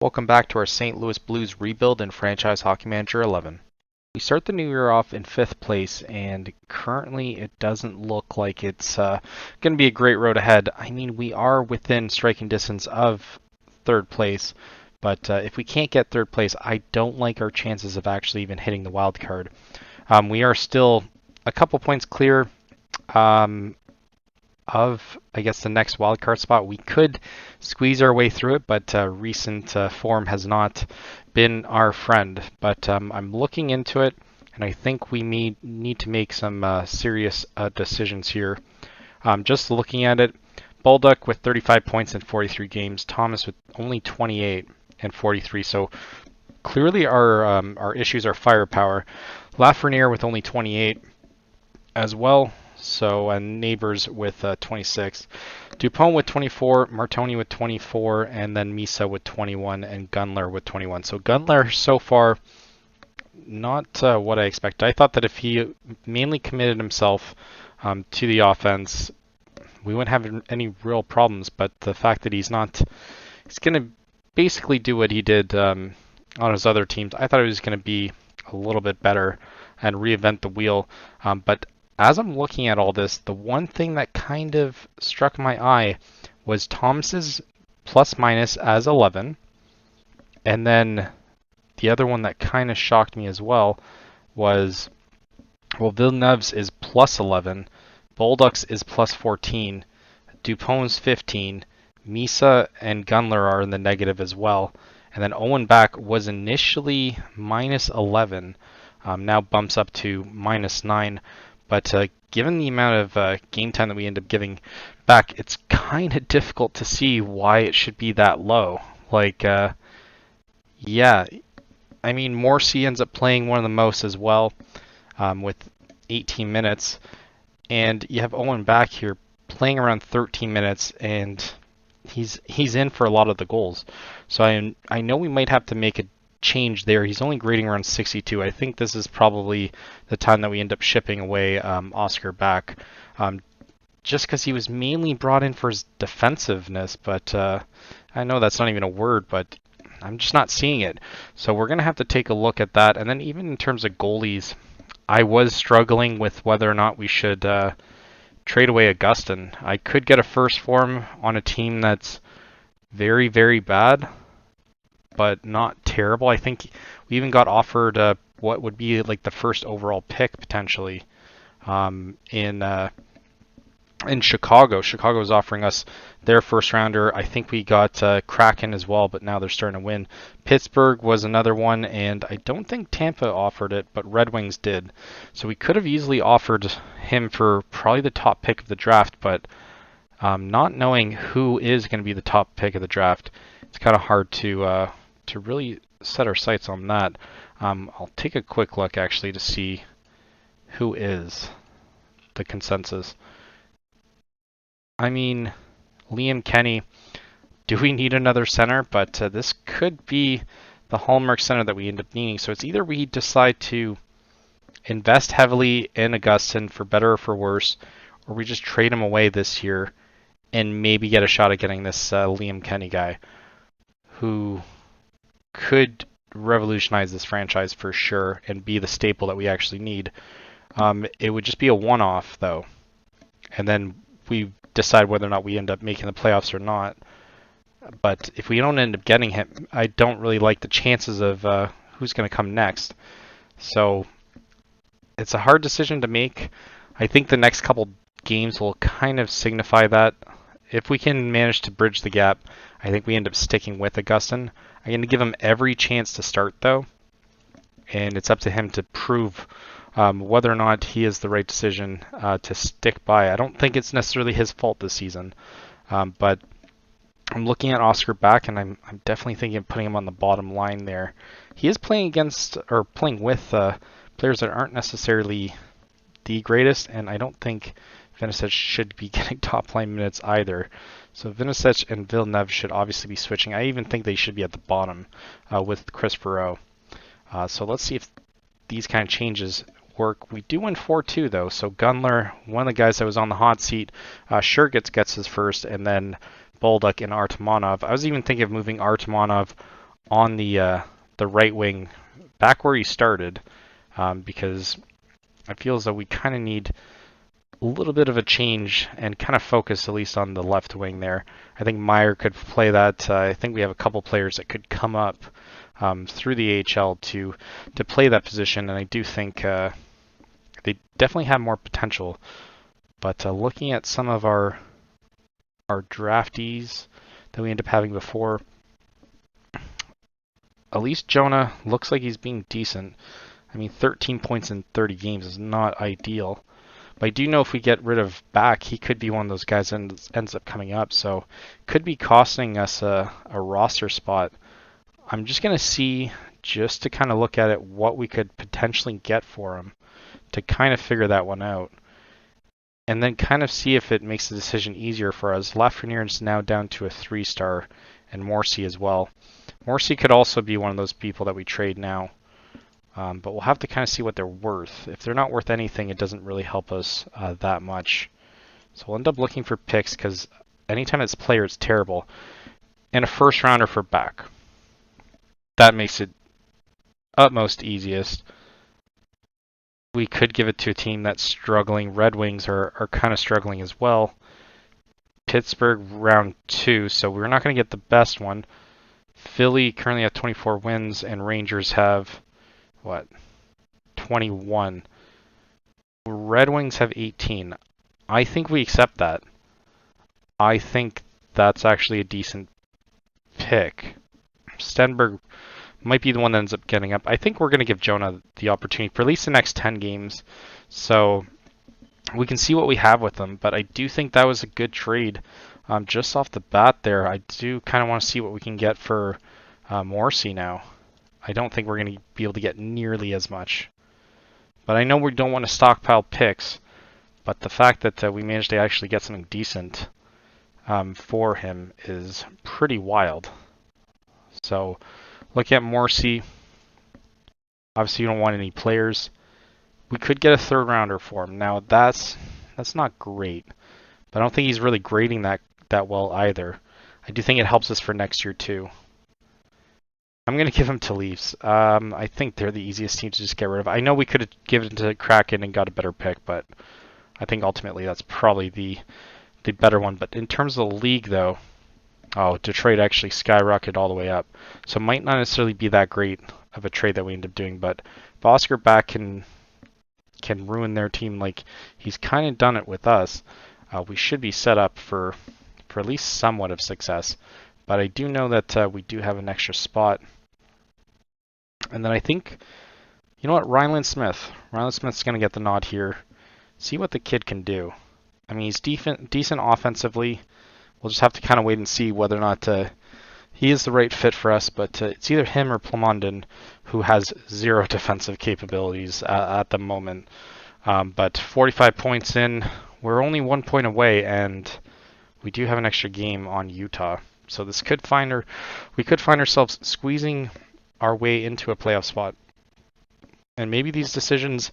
Welcome back to our St. Louis Blues rebuild in Franchise Hockey Manager 11. We start the new year off in 5th place, and currently it doesn't look like it's going to be a great road ahead. I mean, we are within striking distance of 3rd place, but if we can't get 3rd place, I don't like our chances of actually even hitting the wild card. We are still a couple points clear of, I guess, the next wildcard spot. We could squeeze our way through it, but recent form has not been our friend. But I'm looking into it, and I think we need to make some serious decisions here. Just looking at it, Baldock with 35 points in 43 games, Thomas with only 28 and 43. So clearly our issues are firepower. Lafreniere with only 28 as well. So Neighbors with 26, Dupont with 24, Martoni with 24, and then Misa with 21, and Gunler with 21. So Gunler so far not what I expected. I thought that if he mainly committed himself to the offense, we wouldn't have any real problems. But the fact that he's not, he's going to basically do what he did on his other teams. I thought it was going to be a little bit better and reinvent the wheel. But as I'm looking at all this, the one thing that kind of struck my eye was Thomas's plus minus as 11. And then the other one that kind of shocked me as well was, well, Villeneuve's is plus 11, Baldock's is plus 14, Dupont's 15, Misa and Gunler are in the negative as well. And then Owen Back was initially minus 11, now bumps up to minus 9. But given the amount of game time that we end up giving back, it's kind of difficult to see why it should be that low. Like, yeah, I mean, Morrissey ends up playing one of the most as well, with 18 minutes. And you have Owen Back here playing around 13 minutes, and he's in for a lot of the goals. So I know we might have to make a change there. He's only grading around 62. I think this is probably the time that we end up shipping away Oscar Back, just because he was mainly brought in for his defensiveness. But I know that's not even a word, but I'm just not seeing it. So we're going to have to take a look at that. And then even in terms of goalies, I was struggling with whether or not we should trade away Augustin. I could get a first for him on a team that's very, very bad, but not terrible. I think we even got offered what would be like the first overall pick potentially in Chicago. Chicago was offering us their first rounder. I think we got Kraken as well, but now they're starting to win. Pittsburgh was another one, and I don't think Tampa offered it, but Red Wings did. So we could have easily offered him for probably the top pick of the draft, but not knowing who is going to be the top pick of the draft, it's kind of hard to really set our sights on that. I'll take a quick look actually to see who is the consensus. I mean, Liam Kenny, do we need another center? But this could be the hallmark center that we end up needing. So it's either we decide to invest heavily in Augustin for better or for worse, or we just trade him away this year and maybe get a shot at getting this Liam Kenny guy who could revolutionize this franchise for sure and be the staple that we actually need. It would just be a one-off though, and then we decide whether or not we end up making the playoffs or not. But if we don't end up getting him, I don't really like the chances of who's going to come next. So it's a hard decision to make. I think the next couple games will kind of signify that. If we can manage to bridge the gap, I think we end up sticking with Augustin. I'm going to give him every chance to start, though, and it's up to him to prove whether or not he is the right decision to stick by. I don't think it's necessarily his fault this season, but I'm looking at Oscar Back, and I'm definitely thinking of putting him on the bottom line there. He is playing against or playing with players that aren't necessarily the greatest, and I don't think Vinicius should be getting top line minutes either. So Vinicius and Villeneuve should obviously be switching. I even think they should be at the bottom with Chris Perreault. So let's see if these kind of changes work. We do win 4-2 though. So Gunler, one of the guys that was on the hot seat, sure gets his first, and then Baldock and Artemonov. I was even thinking of moving Artemonov on the right wing, back where he started, because I feel as though we kind of need a little bit of a change and kind of focus at least on the left wing there. I think Meyer could play that. I think we have a couple players that could come up through the AHL to play that position, and I do think they definitely have more potential. But looking at some of our draftees that we end up having before, at least Jonah looks like he's being decent. I mean, 13 points in 30 games is not ideal. But I do know if we get rid of Back, he could be one of those guys that ends up coming up. So could be costing us a roster spot. I'm just going to see, just to kind of look at it, what we could potentially get for him to kind of figure that one out. And then kind of see if it makes the decision easier for us. Lafreniere is now down to a 3-star, and Morrissey as well. Morrissey could also be one of those people that we trade now. But we'll have to kind of see what they're worth. If they're not worth anything, it doesn't really help us that much. So we'll end up looking for picks, because anytime it's player, it's terrible. And a first rounder for Back. That makes it utmost easiest. We could give it to a team that's struggling. Red Wings are kind of struggling as well. Pittsburgh round 2, so we're not going to get the best one. Philly currently have 24 wins, and Rangers have, what, 21. Red Wings have 18. I think we accept that. I think that's actually a decent pick. Stenberg might be the one that ends up getting up. I think we're going to give Jonah the opportunity for at least the next 10 games. So we can see what we have with them. But I do think that was a good trade. Just off the bat there, I do kind of want to see what we can get for Morrissey now. I don't think we're going to be able to get nearly as much. But I know we don't want to stockpile picks. But the fact that we managed to actually get something decent for him is pretty wild. So looking at Morrissey, obviously you don't want any players. We could get a 3rd rounder for him. Now that's not great, but I don't think he's really grading that well either. I do think it helps us for next year too. I'm going to give him to Leafs. I think they're the easiest team to just get rid of. I know we could have given it to Kraken and got a better pick, but I think ultimately that's probably the better one. But in terms of the league though, Detroit actually skyrocketed all the way up. So it might not necessarily be that great of a trade that we end up doing, but if Oscar Back can ruin their team like he's kind of done it with us, we should be set up for at least somewhat of success. But I do know that we do have an extra spot. And then I think, you know what, Ryland Smith. Ryland Smith's going to get the nod here. See what the kid can do. I mean, he's decent offensively. We'll just have to kind of wait and see whether or not he is the right fit for us. But it's either him or Plamondon, who has 0 defensive capabilities at the moment. But 45 points in, we're only 1 point away, and we do have an extra game on Utah. So this could we could find ourselves squeezing our way into a playoff spot. And maybe these decisions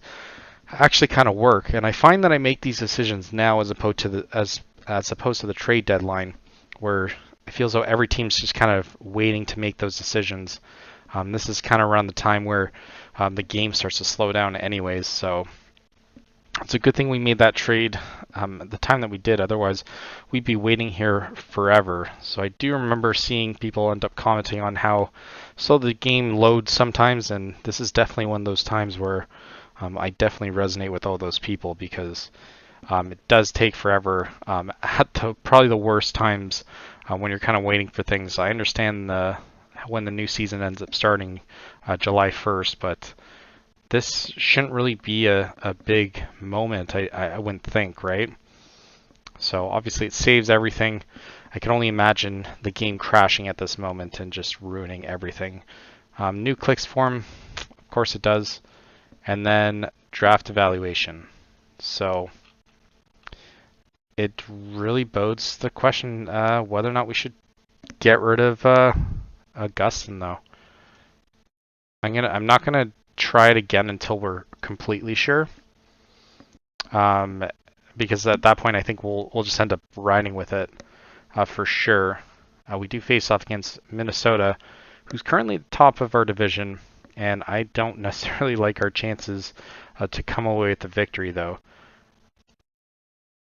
actually kind of work. And I find that I make these decisions now as opposed to the trade deadline, where it feels though every team's just kind of waiting to make those decisions. This is kind of around the time where the game starts to slow down anyways, so it's a good thing we made that trade at the time that we did. Otherwise, we'd be waiting here forever. So I do remember seeing people end up commenting on how slow the game loads sometimes, and this is definitely one of those times where I definitely resonate with all those people, because it does take forever at probably the worst times when you're kind of waiting for things. I understand when the new season ends up starting July 1st, but this shouldn't really be a big moment, I wouldn't think, right? So obviously it saves everything. I can only imagine the game crashing at this moment and just ruining everything. New clicks form, of course it does. And then draft evaluation. So it really bodes the question whether or not we should get rid of Augustin, though. I'm not gonna try it again until we're completely sure. Because at that point I think we'll just end up riding with it for sure. We do face off against Minnesota, who's currently at the top of our division, and I don't necessarily like our chances to come away with the victory, though.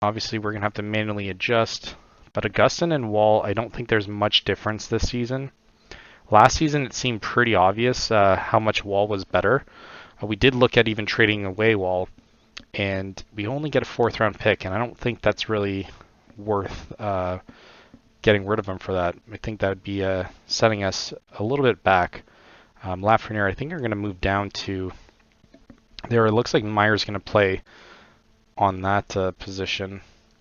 Obviously, we're going to have to manually adjust, but Augustin and Wall, I don't think there's much difference this season. Last season, it seemed pretty obvious how much Wall was better. We did look at even trading away Wall, and we only get a 4th round pick, and I don't think that's really worth getting rid of him for that. I think that would be setting us a little bit back. Lafreniere, I think, are going to move down to there. It looks like Meyer's going to play on that position.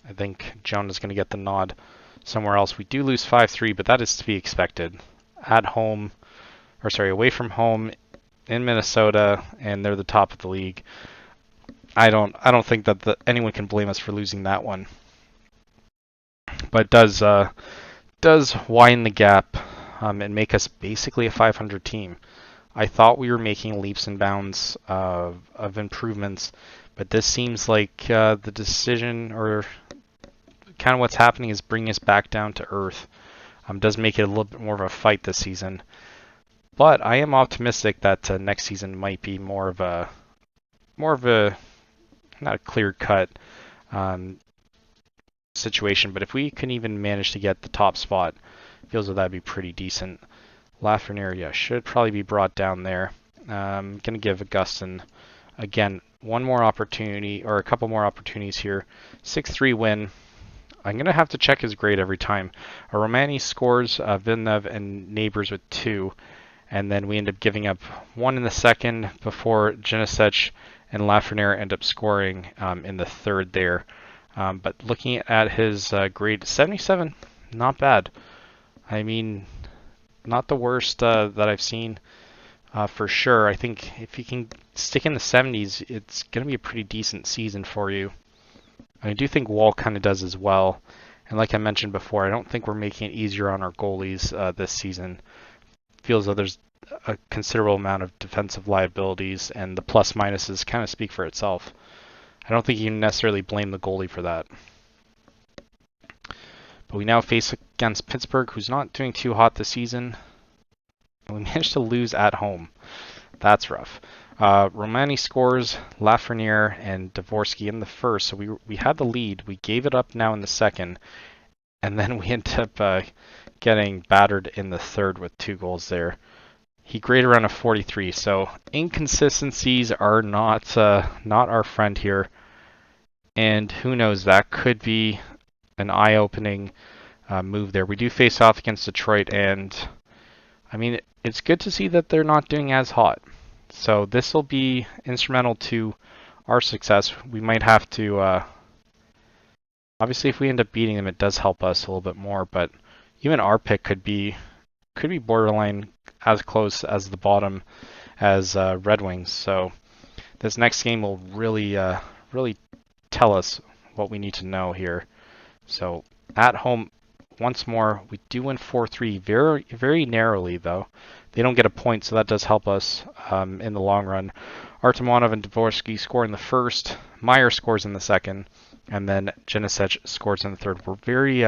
I think Jonah is going to get the nod somewhere else. We do lose 5-3, but that is to be expected. At home, or sorry, away from home in Minnesota, and they're the top of the league. I don't think that anyone can blame us for losing that one. But it does widen the gap and make us basically a 500 team. I thought we were making leaps and bounds of improvements, but this seems like the decision or kind of what's happening is bringing us back down to earth. Does make it a little bit more of a fight this season. But I am optimistic that next season might be more of a not a clear-cut situation, but if we can even manage to get the top spot, it feels like that'd be pretty decent. Lafreniere, yeah, should probably be brought down there. I'm going to give Augustin, again, one more opportunity, or a couple more opportunities here. 6-3 win. I'm going to have to check his grade every time. Romani scores Villeneuve and Neighbors with 2, and then we end up giving up 1 in the second before Genesech and Lafreniere end up scoring in the third there. But looking at his grade, 77, not bad. I mean, not the worst that I've seen for sure. I think if you can stick in the 70s, it's going to be a pretty decent season for you. I do think Wall kind of does as well. And like I mentioned before, I don't think we're making it easier on our goalies this season. It feels like there's a considerable amount of defensive liabilities, and the plus minuses kind of speak for itself. I don't think you can necessarily blame the goalie for that. But we now face against Pittsburgh, who's not doing too hot this season. And we managed to lose at home. That's rough. Romani scores, Lafreniere and Dvorsky in the first, so we had the lead. We gave it up now in the second, and then we ended up getting battered in the third with 2 goals there. He graded around a 43, so inconsistencies are not our friend here. And who knows, that could be an eye-opening move there. We do face off against Detroit, and I mean, it's good to see that they're not doing as hot. So this will be instrumental to our success. We might have to, obviously if we end up beating them, it does help us a little bit more, but even our pick could be borderline as close as the bottom as Red Wings. So this next game will really tell us what we need to know here. So at home, once more, we do win 4-3, very, very narrowly though. They don't get a point, so that does help us in the long run. Artemonov and Dvorsky score in the first, Meyer scores in the second, and then Genesech scores in the third. We're very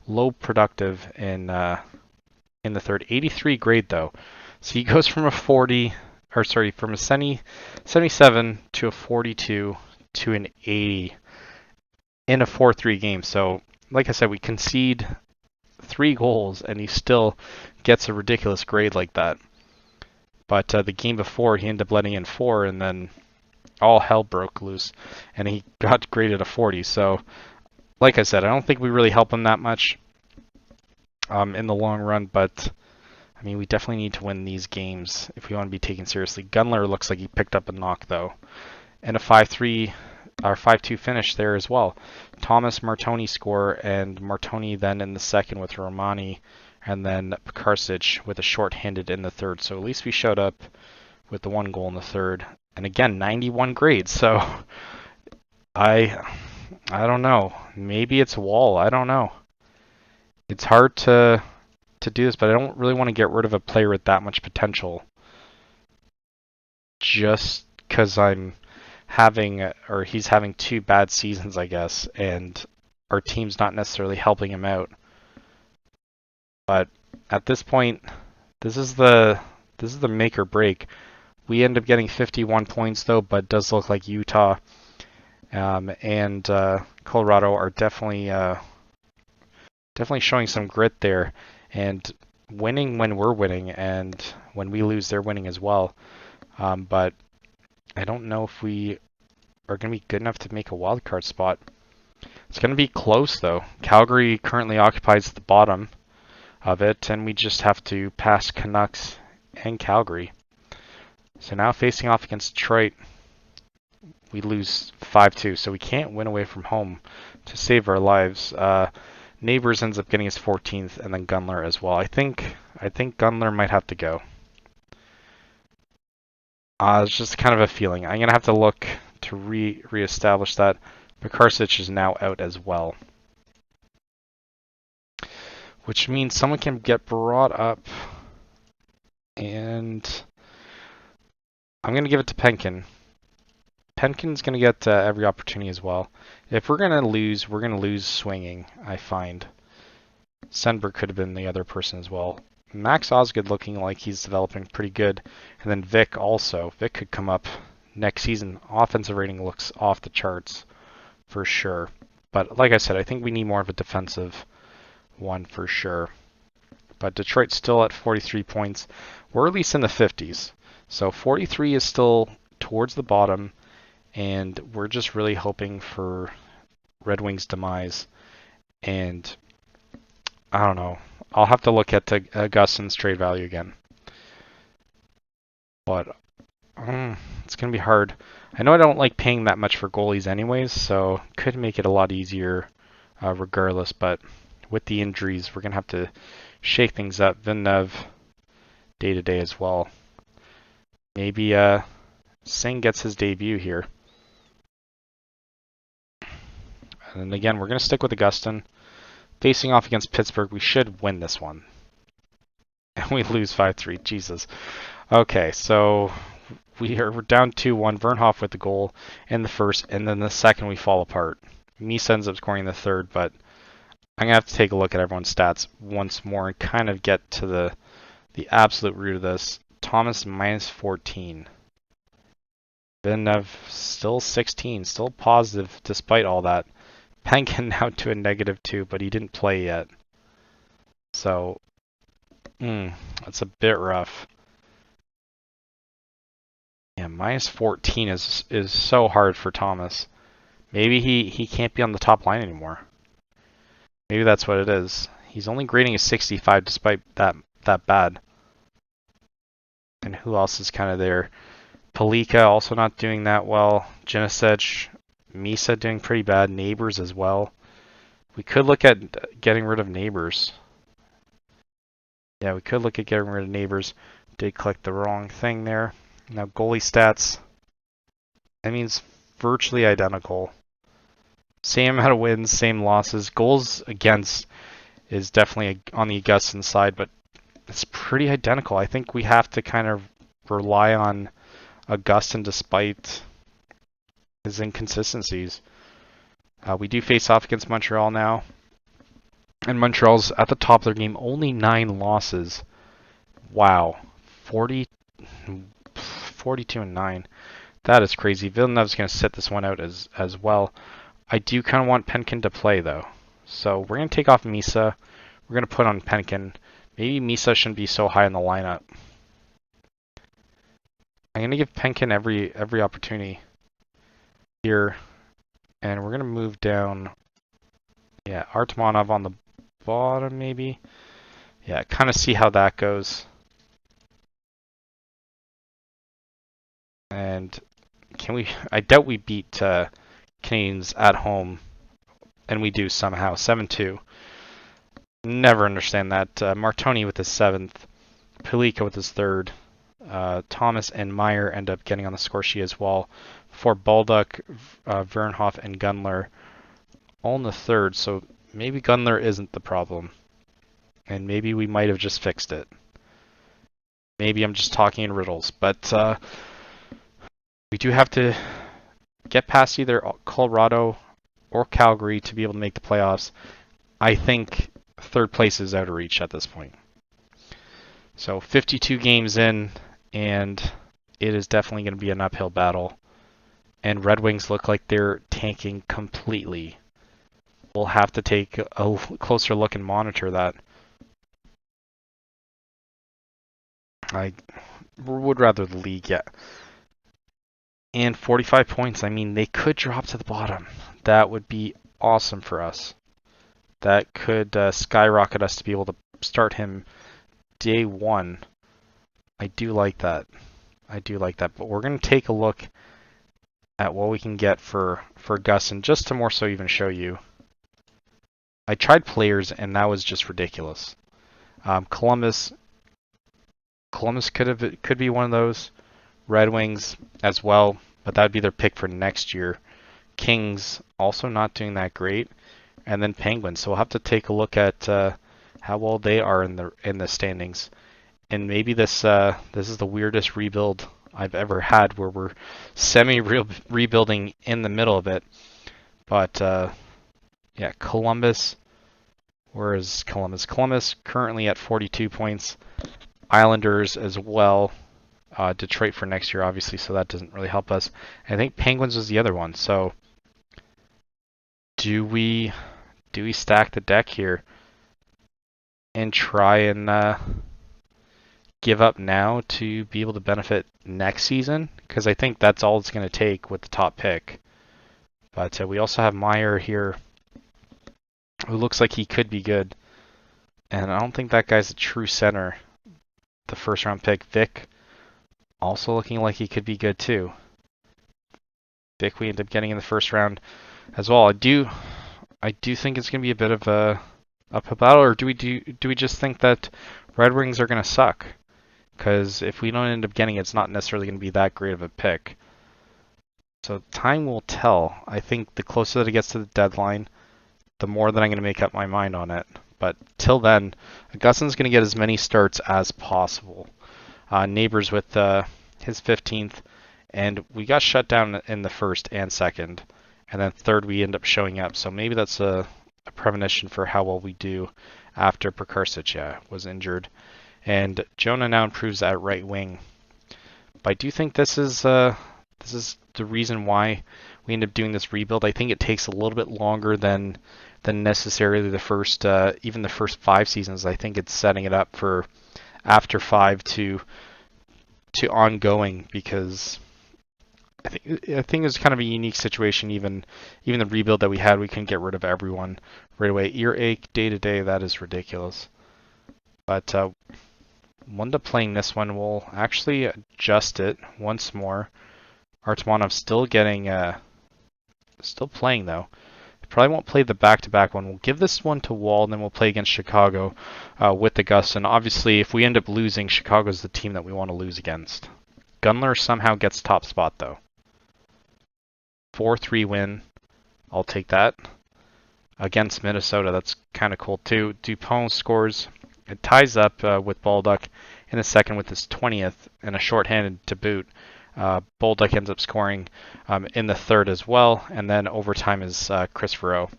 low productive in the third. 83 grade though, so he goes from a 77 to a 42 to an 80 in a 4-3 game. So like I said, we concede 3 goals and he still gets a ridiculous grade like that. But the game before, he ended up letting in 4, and then all hell broke loose, and he got graded a 40. So like I said, I don't think we really help him that much in the long run, but I mean, we definitely need to win these games if we want to be taken seriously. Gunler looks like he picked up a knock though, and a 5-3 or 5-2 finish there as well. Thomas Martoni score, and Martoni then in the second with Romani, and then Karsic with a short-handed in the third. So at least we showed up with the 1 goal in the third, and again 91 grades. So I don't know. Maybe it's Wall. I don't know. It's hard to do this, but I don't really want to get rid of a player with that much potential just because he's having 2 bad seasons, I guess, and our team's not necessarily helping him out. But at this point, This is the make or break. We end up getting 51 points though, but it does look like Utah and Colorado are definitely showing some grit there and winning when we're winning, and when we lose, they're winning as well. But I don't know if we are going to be good enough to make a wild card spot. It's going to be close though. Calgary currently occupies the bottom of it, and we just have to pass Canucks and Calgary. So now facing off against Detroit, we lose 5-2, so we can't win away from home to save our lives. Neighbors ends up getting his 14th, and then Gunler as well. I think Gunler might have to go. It's just kind of a feeling. I'm gonna have to look to reestablish that. Pekarsic is now out as well, which means someone can get brought up, and I'm gonna give it to Penkin. Penkin's going to get every opportunity as well. If we're going to lose, we're going to lose swinging, I find. Sandberg could have been the other person as well. Max Osgood looking like he's developing pretty good. And then Vic also. Vic could come up next season. Offensive rating looks off the charts for sure. But like I said, I think we need more of a defensive one for sure. But Detroit's still at 43 points. We're at least in the 50s. So 43 is still towards the bottom. And we're just really hoping for Red Wings' demise. And I don't know. I'll have to look at Augustin's trade value again. But it's going to be hard. I know I don't like paying that much for goalies anyways, so could make it a lot easier regardless. But with the injuries, we're going to have to shake things up. Villeneuve day to day as well. Maybe Singh gets his debut here. And again, we're going to stick with Augustin. Facing off against Pittsburgh, we should win this one. And we lose 5-3. Jesus. Okay, so we're down 2-1. Vernhoff with the goal in the first, and then the second we fall apart. Mies ends up scoring the third, but I'm going to have to take a look at everyone's stats once more and kind of get to the absolute root of this. Thomas minus 14. Villeneuve still 16, still positive despite all that. Penkin now to a -2, but he didn't play yet. So, that's a bit rough. Yeah, minus 14 is so hard for Thomas. Maybe he can't be on the top line anymore. Maybe that's what it is. He's only grading a 65 despite that bad. And who else is kind of there? Palika also not doing that well. Janicic, Misa doing pretty bad. Neighbors as well. We could look at getting rid of Neighbors. Yeah, we could look at getting rid of Neighbors. Did click the wrong thing there. Now goalie stats. That means virtually identical. Same amount of wins, same losses. Goals against is definitely on the Augustin side, but it's pretty identical. I think we have to kind of rely on Augustin despite his inconsistencies. We do face off against Montreal now. And Montreal's at the top of their game, only 9 losses. Wow. 42-9. That is crazy. Villeneuve's going to sit this one out as well. I do kind of want Penkin to play, though. So we're going to take off Misa. We're going to put on Penkin. Maybe Misa shouldn't be so high in the lineup. I'm going to give Penkin every opportunity here. And we're going to move down. Yeah, Artemonov on the bottom, maybe. Yeah, kind of see how that goes. And can we... I doubt we beat Canadians at home. And we do somehow. 7-2. Never understand that. Martoni with his 7th. Pelika with his 3rd. Thomas and Meyer end up getting on the score sheet as well. For Baldock, Vernhoff, and Gunler all in the 3rd. So maybe Gunler isn't the problem. And maybe we might have just fixed it. Maybe I'm just talking in riddles. But we do have to get past either Colorado or Calgary to be able to make the playoffs. I think 3rd place is out of reach at this point. So 52 games in, and it is definitely going to be an uphill battle. And Red Wings look like they're tanking completely. We'll have to take a closer look and monitor that. I would rather the league, yeah. And 45 points, I mean, they could drop to the bottom. That would be awesome for us. That could skyrocket us to be able to start him day one. I do like that. I do like that. But we're going to take a look at what we can get for Gus, and just to more so even show you. I tried players, and that was just ridiculous. Columbus could be one of those. Red Wings as well, but that would be their pick for next year. Kings also not doing that great, and then Penguins. So we'll have to take a look at how well they are in the standings. And maybe this is the weirdest rebuild I've ever had, where we're rebuilding in the middle of it. But yeah, Columbus. Where is Columbus? Columbus currently at 42 points. Islanders as well. Detroit for next year, obviously, so that doesn't really help us. I think Penguins was the other one. So do we stack the deck here and try and give up now to be able to benefit next season? Because I think that's all it's going to take with the top pick. But we also have Meyer here, who looks like he could be good. And I don't think that guy's a true center. The first round pick, Vic, also looking like he could be good too. Vic we end up getting in the first round as well. I do think it's going to be a bit of a uphill battle, or do we just think that Red Wings are going to suck? Because if we don't end up getting it, it's not necessarily going to be that great of a pick. So time will tell. I think the closer that it gets to the deadline, the more that I'm going to make up my mind on it. But till then, Augustin's going to get as many starts as possible. Neighbors with his 15th, and we got shut down in the first and second, and then third we end up showing up. So maybe that's a premonition for how well we do after Prekarsic was injured. And Jonah now improves at right wing. But I do think this is the reason why we end up doing this rebuild. I think it takes a little bit longer than necessarily the first even the first 5 seasons. I think it's setting it up for after 5 to ongoing, because I think it's kind of a unique situation. Even the rebuild that we had, we couldn't get rid of everyone right away. Earache day to day, that is ridiculous. But one to playing this one, we'll actually adjust it once more. Artmanov still playing though. Probably won't play the back-to-back one. We'll give this one to Wall, and then we'll play against Chicago with the Gus. And obviously, if we end up losing, Chicago's the team that we want to lose against. Gunler somehow gets top spot, though. 4-3 win. I'll take that. Against Minnesota, that's kind of cool, too. Dupont scores. It ties up with Baldock in the second with his 20th, and a shorthanded to boot. Baldock ends up scoring in the third as well, and then overtime is Chris Verreau.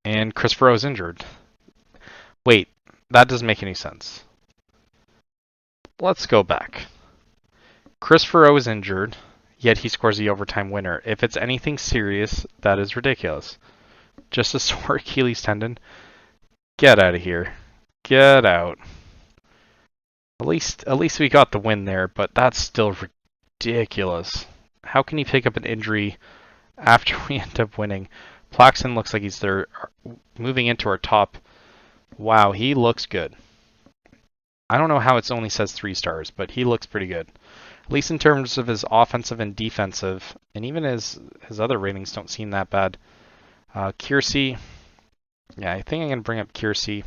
And Chris Verreau is injured. Wait, that doesn't make any sense. Let's go back. Chris Verreau is injured, yet he scores the overtime winner. If it's anything serious, that is ridiculous. Just a sore Achilles tendon. Get out of here. Get out. At least we got the win there, but that's still ridiculous. How can he pick up an injury after we end up winning? Plaxton looks like he's there, moving into our top. Wow, he looks good. I don't know how it only says 3 stars, but he looks pretty good. At least in terms of his offensive and defensive, and even his other ratings don't seem that bad. Kiersey, yeah, I think I'm going to bring up Kiersey,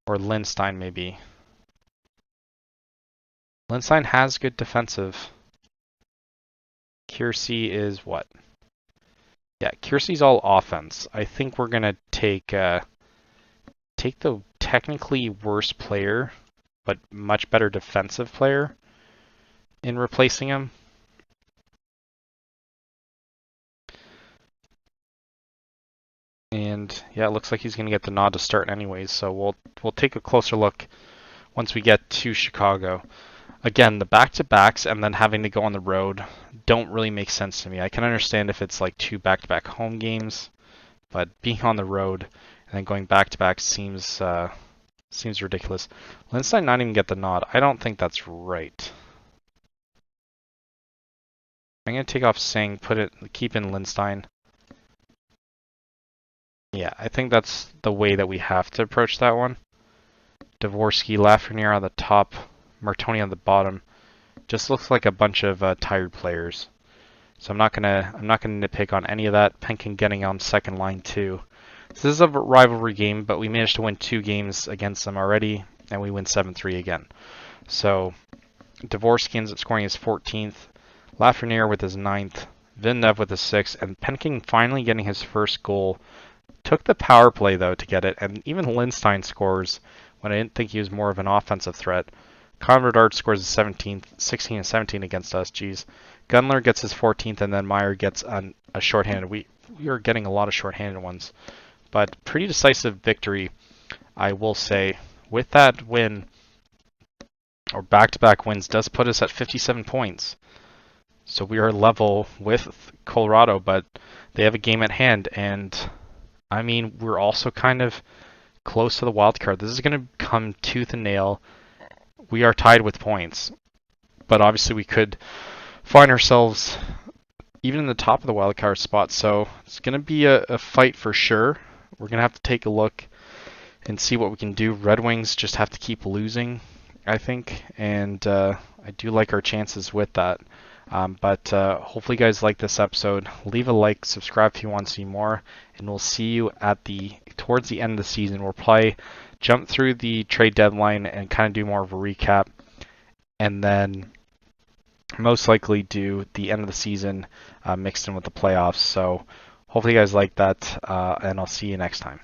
or Lindstein maybe. Lindstein has good defensive. Kiersey is what? Yeah, Kiersey's all offense. I think we're gonna take the technically worst player, but much better defensive player in replacing him. And and yeah, it looks like he's going to get the nod to start anyways. So we'll take a closer look once we get to Chicago. Again, the back-to-backs and then having to go on the road don't really make sense to me. I can understand if it's like 2 back-to-back home games, but being on the road and then going back-to-back seems ridiculous. Lindstein not even get the nod. I don't think that's right. I'm gonna take off Singh, keep in Lindstein. Yeah, I think that's the way that we have to approach that one. Dvorsky, Lafreniere on the top, Martoni on the bottom. Just looks like a bunch of tired players. So I'm not gonna nitpick on any of that. Penkin getting on second line too. This is a rivalry game, but we managed to win 2 games against them already, and we win 7-3 again. So Dvorsky ends up scoring his 14th, Lafreniere with his 9th, Villeneuve with his 6th, and Penkin finally getting his first goal. Took the power play though to get it, and even Lindstein scores when I didn't think he was more of an offensive threat. Conrad Art scores his 17th, 16 and 17 against us. Geez. Gunler gets his 14th, and then Meyer gets a shorthanded. We are getting a lot of shorthanded ones, but pretty decisive victory, I will say. With that win, or back-to-back wins, does put us at 57 points. So we are level with Colorado, but they have a game at hand, and I mean, we're also kind of close to the wild card. This is going to come tooth and nail. We are tied with points, but obviously we could find ourselves even in the top of the wild card spot. So it's going to be a fight for sure. We're going to have to take a look and see what we can do. Red Wings just have to keep losing, I think, and I do like our chances with that. But hopefully you guys like this episode. Leave a like, subscribe if you want to see more, and we'll see you at towards the end of the season. We'll probably jump through the trade deadline and kind of do more of a recap, and then most likely do the end of the season mixed in with the playoffs. So hopefully you guys like that, and I'll see you next time.